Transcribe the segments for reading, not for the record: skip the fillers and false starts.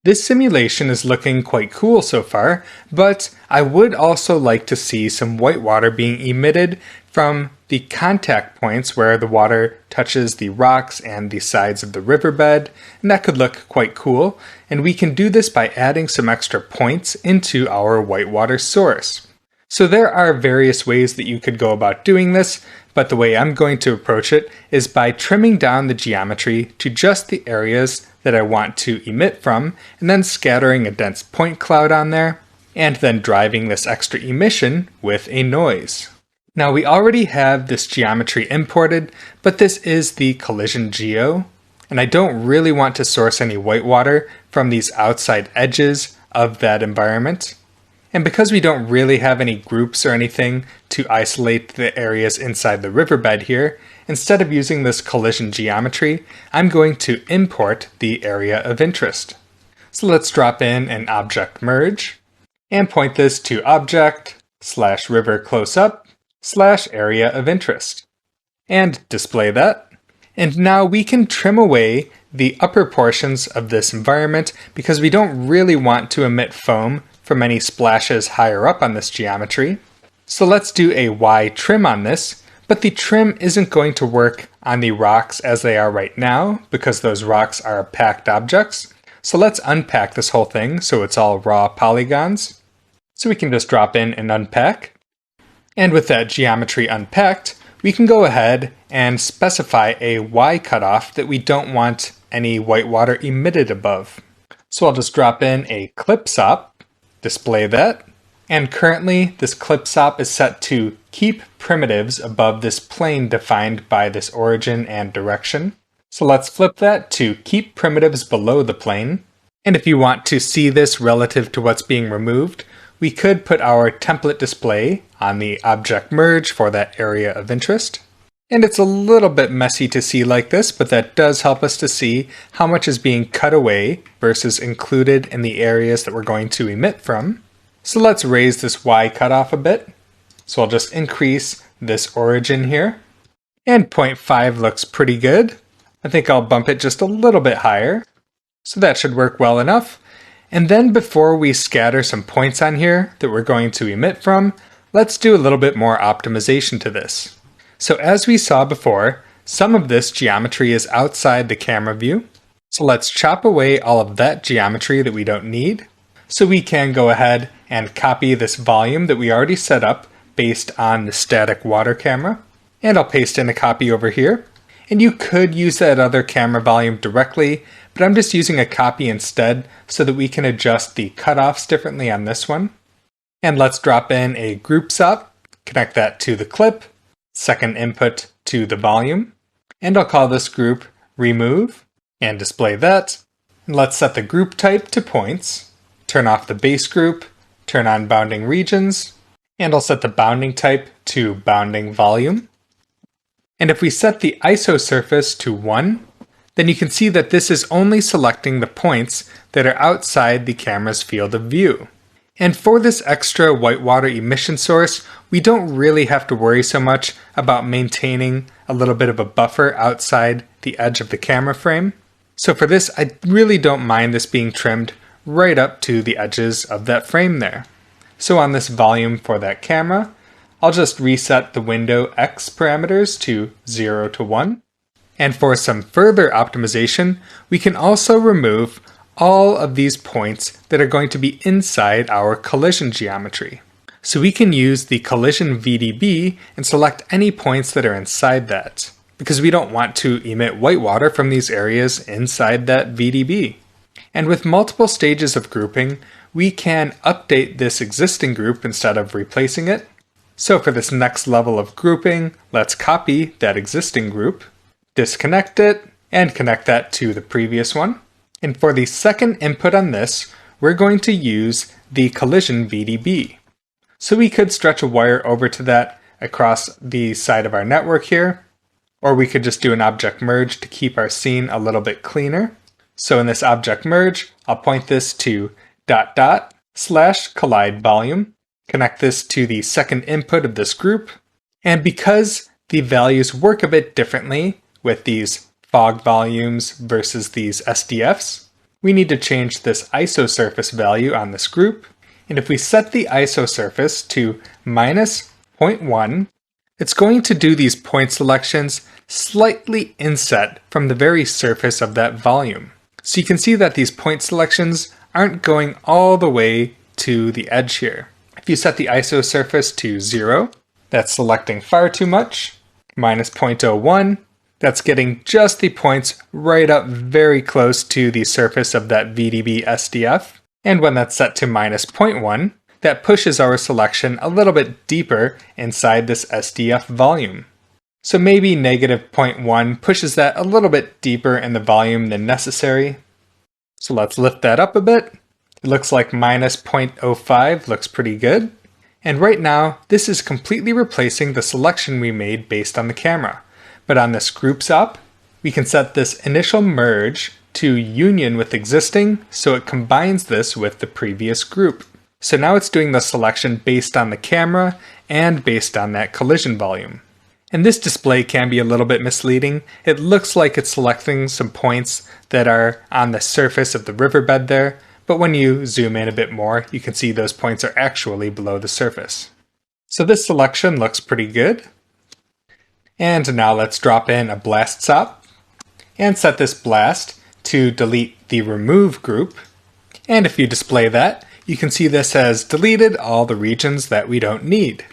This simulation is looking quite cool so far, but I would also like to see some white water being emitted from the contact points where the water touches the rocks and the sides of the riverbed, and that could look quite cool. And we can do this by adding some extra points into our whitewater source. So there are various ways that you could go about doing this, but the way I'm going to approach it is by trimming down the geometry to just the areas that I want to emit from, and then scattering a dense point cloud on there, and then driving this extra emission with a noise. Now we already have this geometry imported, but this is the collision geo, and I don't really want to source any whitewater from these outside edges of that environment. And because we don't really have any groups or anything to isolate the areas inside the riverbed here, instead of using this collision geometry, I'm going to import the area of interest. So let's drop in an object merge and point this to object/river closeup/area of interest and display that. And now we can trim away the upper portions of this environment because we don't really want to emit foam from any splashes higher up on this geometry. So let's do a Y trim on this, but the trim isn't going to work on the rocks as they are right now because those rocks are packed objects. So let's unpack this whole thing so it's all raw polygons. So we can just drop in and unpack. And with that geometry unpacked, we can go ahead and specify a Y cutoff that we don't want any whitewater emitted above. So I'll just drop in a clip sop, display that, and currently this clip sop is set to keep primitives above this plane defined by this origin and direction. So let's flip that to keep primitives below the plane. And if you want to see this relative to what's being removed, we could put our template display on the object merge for that area of interest. And it's a little bit messy to see like this, but that does help us to see how much is being cut away versus included in the areas that we're going to emit from. So let's raise this Y cutoff a bit. So I'll just increase this origin here. And 0.5 looks pretty good. I think I'll bump it just a little bit higher. So that should work well enough. And then before we scatter some points on here that we're going to emit from, let's do a little bit more optimization to this. So as we saw before, some of this geometry is outside the camera view. So let's chop away all of that geometry that we don't need. So we can go ahead and copy this volume that we already set up based on the static water camera. And I'll paste in a copy over here. And you could use that other camera volume directly, but I'm just using a copy instead so that we can adjust the cutoffs differently on this one. And let's drop in a group sop, connect that to the clip, second input to the volume, and I'll call this group remove and display that. And let's set the group type to points, turn off the base group, turn on bounding regions, and I'll set the bounding type to bounding volume. And if we set the ISO surface to 1, then you can see that this is only selecting the points that are outside the camera's field of view. And for this extra whitewater emission source, we don't really have to worry so much about maintaining a little bit of a buffer outside the edge of the camera frame. So for this, I really don't mind this being trimmed right up to the edges of that frame there. So on this volume for that camera, I'll just reset the window X parameters to 0 to 1. And for some further optimization, we can also remove all of these points that are going to be inside our collision geometry. So we can use the collision VDB and select any points that are inside that, because we don't want to emit whitewater from these areas inside that VDB. And with multiple stages of grouping, we can update this existing group instead of replacing it. So for this next level of grouping, let's copy that existing group, disconnect it, and connect that to the previous one. And for the second input on this, we're going to use the collision VDB. So we could stretch a wire over to that across the side of our network here, or we could just do an object merge to keep our scene a little bit cleaner. So in this object merge, I'll point this to ... /collide volume, connect this to the second input of this group, and because the values work a bit differently with these fog volumes versus these SDFs, we need to change this isosurface value on this group. And if we set the isosurface to minus 0.1, it's going to do these point selections slightly inset from the very surface of that volume. So you can see that these point selections aren't going all the way to the edge here. If you set the isosurface to 0, that's selecting far too much. Minus 0.01, that's getting just the points right up very close to the surface of that VDB SDF. And when that's set to minus 0.1, that pushes our selection a little bit deeper inside this SDF volume. So maybe negative 0.1 pushes that a little bit deeper in the volume than necessary. So let's lift that up a bit. It looks like minus 0.05 looks pretty good. And right now, this is completely replacing the selection we made based on the camera. But on this groups up, we can set this initial merge to union with existing, so it combines this with the previous group. So now it's doing the selection based on the camera and based on that collision volume. And this display can be a little bit misleading. It looks like it's selecting some points that are on the surface of the riverbed there, but when you zoom in a bit more, you can see those points are actually below the surface. So this selection looks pretty good. And now let's drop in a blast stop and set this blast to delete the remove group. And if you display that, you can see this has deleted all the regions that we don't need.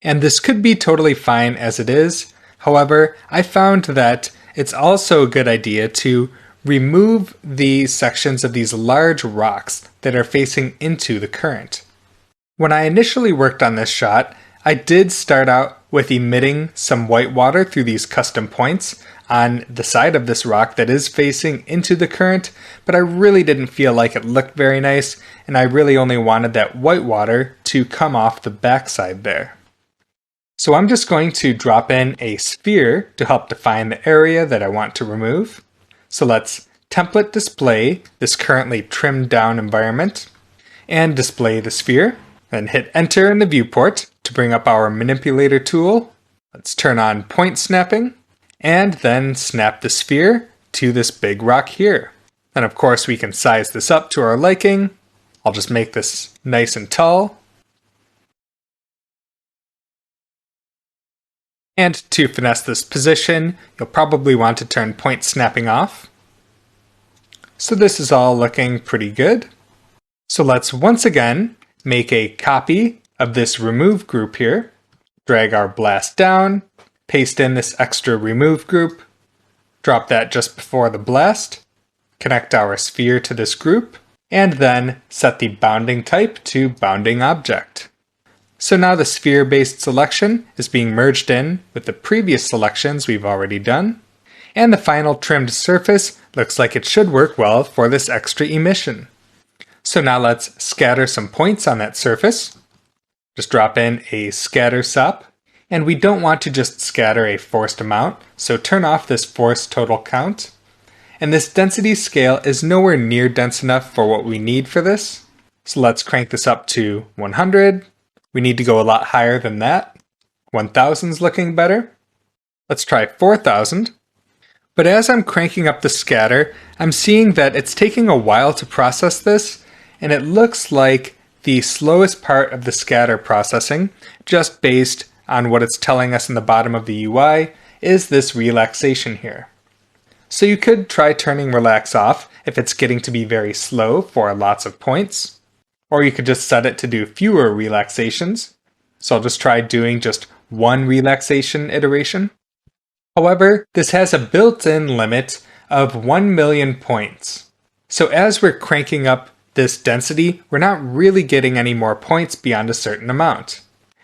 And this could be totally fine as it is. However, I found that it's also a good idea to remove the sections of these large rocks that are facing into the current. When I initially worked on this shot, I did start out with emitting some white water through these custom points on the side of this rock that is facing into the current, but I really didn't feel like it looked very nice, and I really only wanted that white water to come off the backside there. So I'm just going to drop in a sphere to help define the area that I want to remove. So let's template display this currently trimmed down environment and display the sphere. Then hit enter in the viewport to bring up our manipulator tool. Let's turn on point snapping and then snap the sphere to this big rock here. And of course we can size this up to our liking. I'll just make this nice and tall. And to finesse this position, you'll probably want to turn point snapping off. So this is all looking pretty good. So let's once again make a copy of this remove group here. Drag our blast down, paste in this extra remove group, drop that just before the blast, connect our sphere to this group, and then set the bounding type to bounding object. So now the sphere-based selection is being merged in with the previous selections we've already done, and the final trimmed surface looks like it should work well for this extra emission. So now let's scatter some points on that surface. Just drop in a scatter SOP, and we don't want to just scatter a forced amount, so turn off this force total count. And this density scale is nowhere near dense enough for what we need for this. So let's crank this up to 100. We need to go a lot higher than that. 1000's looking better. Let's try 4000. But as I'm cranking up the scatter, I'm seeing that it's taking a while to process this, and it looks like the slowest part of the scatter processing, just based on what it's telling us in the bottom of the UI, is this relaxation here. So you could try turning relax off if it's getting to be very slow for lots of points. Or you could just set it to do fewer relaxations. So I'll just try doing just one relaxation iteration. However, this has a built-in limit of 1 million points. So as we're cranking up this density, we're not really getting any more points beyond a certain amount.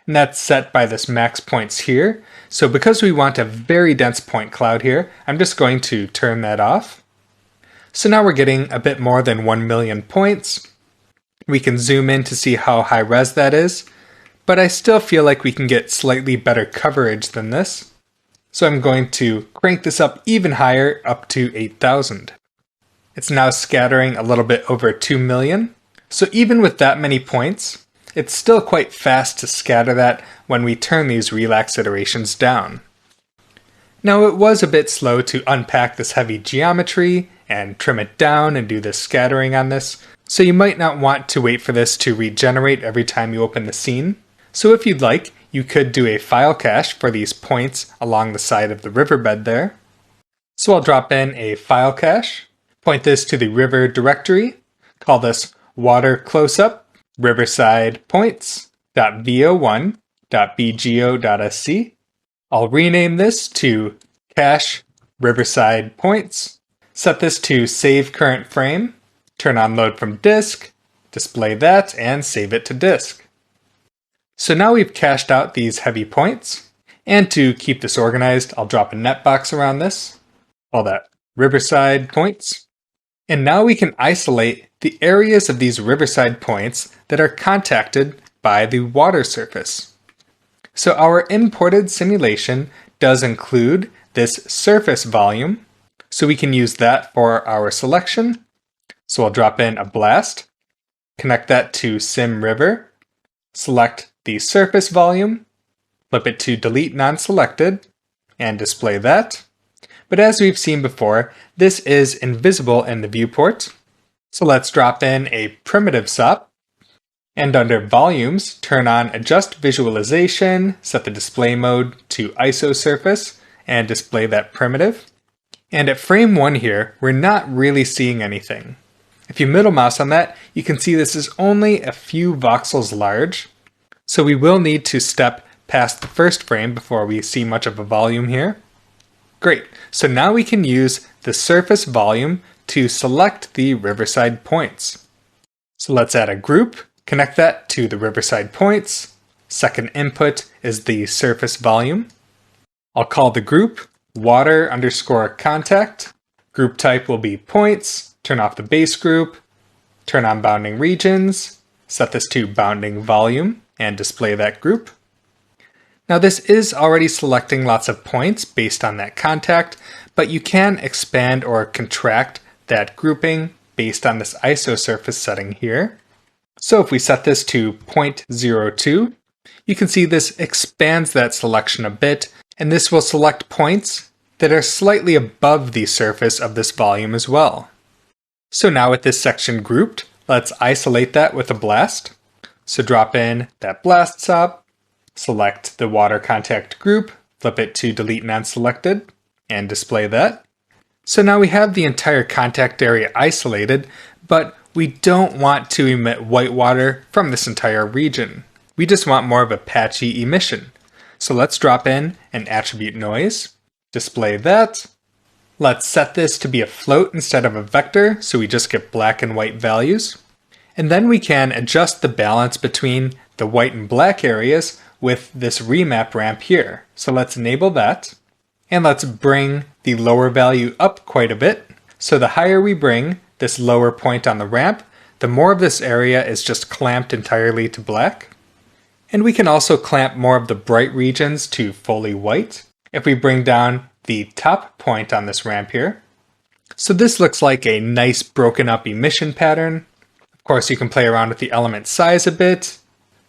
And that's set by this max points here. So because we want a very dense point cloud here, I'm just going to turn that off. So now we're getting a bit more than 1 million points. We can zoom in to see how high res that is, but I still feel like we can get slightly better coverage than this. So I'm going to crank this up even higher, up to 8000. It's now scattering a little bit over 2 million. So even with that many points, it's still quite fast to scatter that when we turn these relax iterations down. Now it was a bit slow to unpack this heavy geometry and trim it down and do the scattering on this. So you might not want to wait for this to regenerate every time you open the scene. So if you'd like, you could do a file cache for these points along the side of the riverbed there. So I'll drop in a file cache, point this to the river directory, call this water closeup riverside points.vo1.bgo.sc. I'll rename this to cache riverside points, set this to save current frame, turn on load from disk, display that, and save it to disk. So now we've cached out these heavy points, and to keep this organized, I'll drop a netbox around this, call that riverside points. And now we can isolate the areas of these riverside points that are contacted by the water surface. So our imported simulation does include this surface volume, so we can use that for our selection. So I'll drop in a blast, connect that to sim river, select the surface volume, flip it to delete non-selected, and display that. But as we've seen before, this is invisible in the viewport. So let's drop in a primitive SOP, and under volumes, turn on adjust visualization, set the display mode to ISO surface, and display that primitive. And at frame 1 here, we're not really seeing anything. If you middle mouse on that, you can see this is only a few voxels large, so we will need to step past the first frame before we see much of a volume here. Great, so now we can use the surface volume to select the riverside points. So let's add a group, connect that to the riverside points. Second input is the surface volume. I'll call the group water_contact. Group type will be points, turn off the base group, turn on bounding regions, set this to bounding volume, and display that group. Now this is already selecting lots of points based on that contact, but you can expand or contract that grouping based on this ISO surface setting here. So if we set this to 0.02, you can see this expands that selection a bit, and this will select points that are slightly above the surface of this volume as well. So now with this section grouped, let's isolate that with a blast. So drop in that blast SOP, select the water contact group, flip it to delete non-selected, and display that. So now we have the entire contact area isolated, but we don't want to emit white water from this entire region. We just want more of a patchy emission. So let's drop in an attribute noise, display that. Let's set this to be a float instead of a vector, so we just get black and white values. And then we can adjust the balance between the white and black areas with this remap ramp here. So let's enable that. And let's bring the lower value up quite a bit. So the higher we bring this lower point on the ramp, the more of this area is just clamped entirely to black. And we can also clamp more of the bright regions to fully white if we bring down the top point on this ramp here. So this looks like a nice broken up emission pattern. Of course, you can play around with the element size a bit,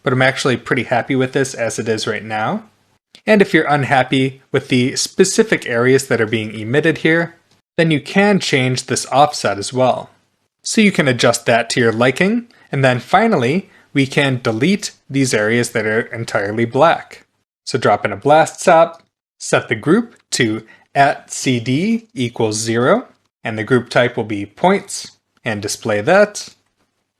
but I'm actually pretty happy with this as it is right now. And if you're unhappy with the specific areas that are being emitted here, then you can change this offset as well. So you can adjust that to your liking, and then finally, we can delete these areas that are entirely black. So drop in a blast SOP, set the group to @cd = 0, and the group type will be points, and display that.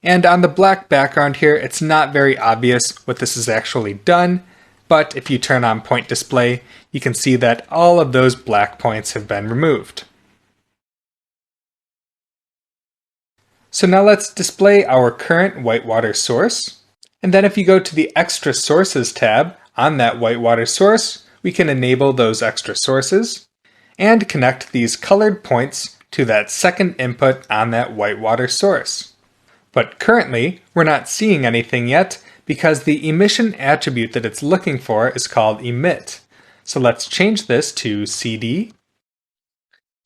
And on the black background here, it's not very obvious what this is actually done, but if you turn on point display, you can see that all of those black points have been removed. So now let's display our current whitewater source. And then if you go to the Extra Sources tab on that whitewater source, we can enable those extra sources and connect these colored points to that second input on that whitewater source. But currently, we're not seeing anything yet because the emission attribute that it's looking for is called emit. So let's change this to CD.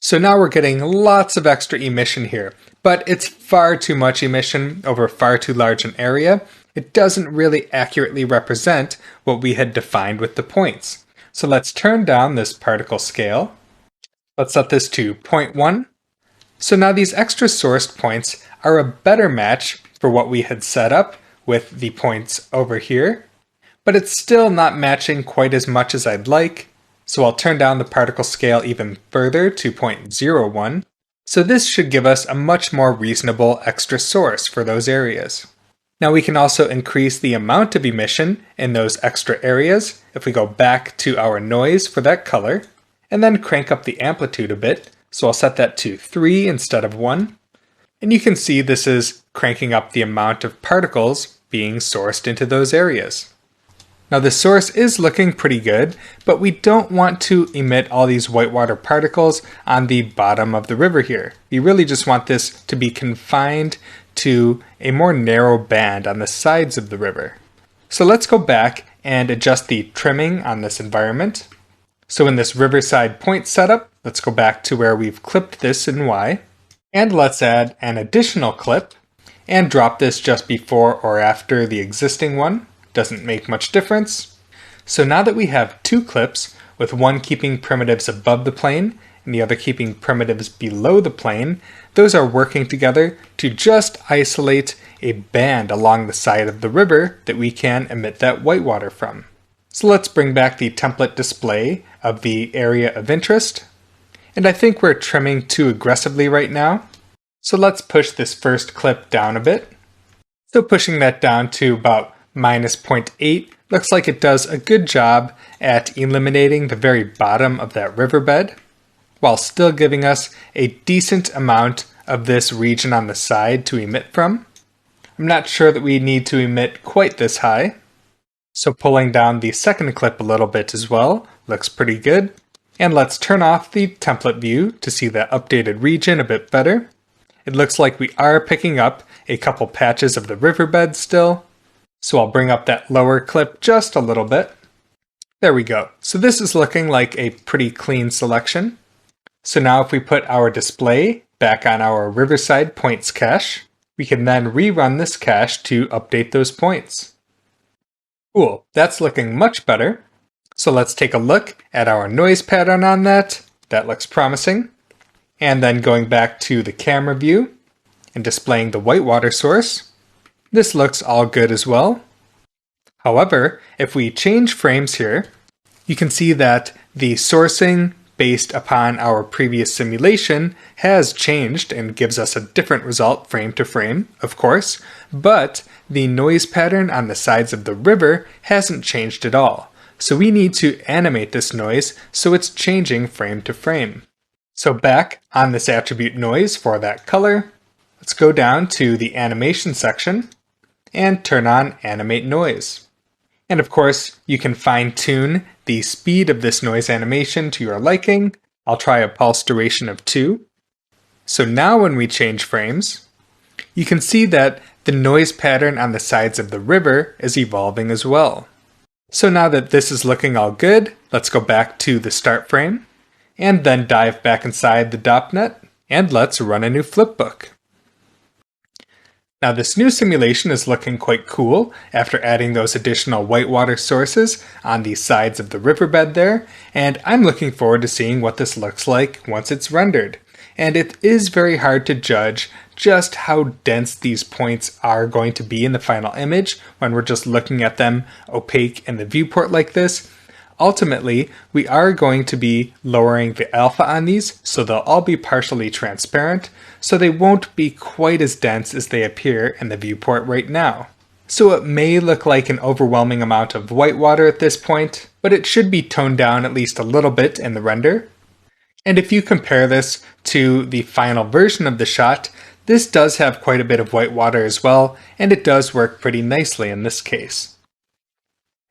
So now we're getting lots of extra emission here, but it's far too much emission over far too large an area. It doesn't really accurately represent what we had defined with the points. So let's turn down this particle scale. Let's set this to 0.1. So now these extra sourced points are a better match for what we had set up with the points over here, but it's still not matching quite as much as I'd like, so I'll turn down the particle scale even further to 0.01. So this should give us a much more reasonable extra source for those areas. Now we can also increase the amount of emission in those extra areas if we go back to our noise for that color, and then crank up the amplitude a bit. So I'll set that to 3 instead of 1. And you can see this is cranking up the amount of particles being sourced into those areas. Now the source is looking pretty good, but we don't want to emit all these whitewater particles on the bottom of the river here. We really just want this to be confined to a more narrow band on the sides of the river. So let's go back and adjust the trimming on this environment. So in this riverside point setup, let's go back to where we've clipped this in Y, and let's add an additional clip and drop this just before or after the existing one. Doesn't make much difference. So now that we have two clips, with one keeping primitives above the plane and the other keeping primitives below the plane, those are working together to just isolate a band along the side of the river that we can emit that whitewater from. So let's bring back the template display of the area of interest. And I think we're trimming too aggressively right now. So let's push this first clip down a bit. So pushing that down to about -0.8 looks like it does a good job at eliminating the very bottom of that riverbed, while still giving us a decent amount of this region on the side to emit from. I'm not sure that we need to emit quite this high, so pulling down the second clip a little bit as well looks pretty good. And let's turn off the template view to see the updated region a bit better. It looks like we are picking up a couple patches of the riverbed still, so I'll bring up that lower clip just a little bit. There we go. So this is looking like a pretty clean selection. So now if we put our display back on our Riverside points cache, we can then rerun this cache to update those points. Cool, that's looking much better. So let's take a look at our noise pattern on that. That looks promising. And then going back to the camera view and displaying the whitewater source, this looks all good as well. However, if we change frames here, you can see that the sourcing based upon our previous simulation has changed and gives us a different result frame to frame, of course, but the noise pattern on the sides of the river hasn't changed at all. So we need to animate this noise so it's changing frame to frame. So back on this attribute noise for that color, let's go down to the animation section and turn on animate noise. And of course, you can fine-tune the speed of this noise animation to your liking. I'll try a pulse duration of 2. So now when we change frames, you can see that the noise pattern on the sides of the river is evolving as well. So now that this is looking all good, let's go back to the start frame and then dive back inside the DOPNet and let's run a new flipbook. Now this new simulation is looking quite cool after adding those additional whitewater sources on the sides of the riverbed there, and I'm looking forward to seeing what this looks like once it's rendered. And it is very hard to judge just how dense these points are going to be in the final image when we're just looking at them opaque in the viewport like this. Ultimately, we are going to be lowering the alpha on these so they'll all be partially transparent, so they won't be quite as dense as they appear in the viewport right now. So it may look like an overwhelming amount of whitewater at this point, but it should be toned down at least a little bit in the render. And if you compare this to the final version of the shot, this does have quite a bit of whitewater as well, and it does work pretty nicely in this case.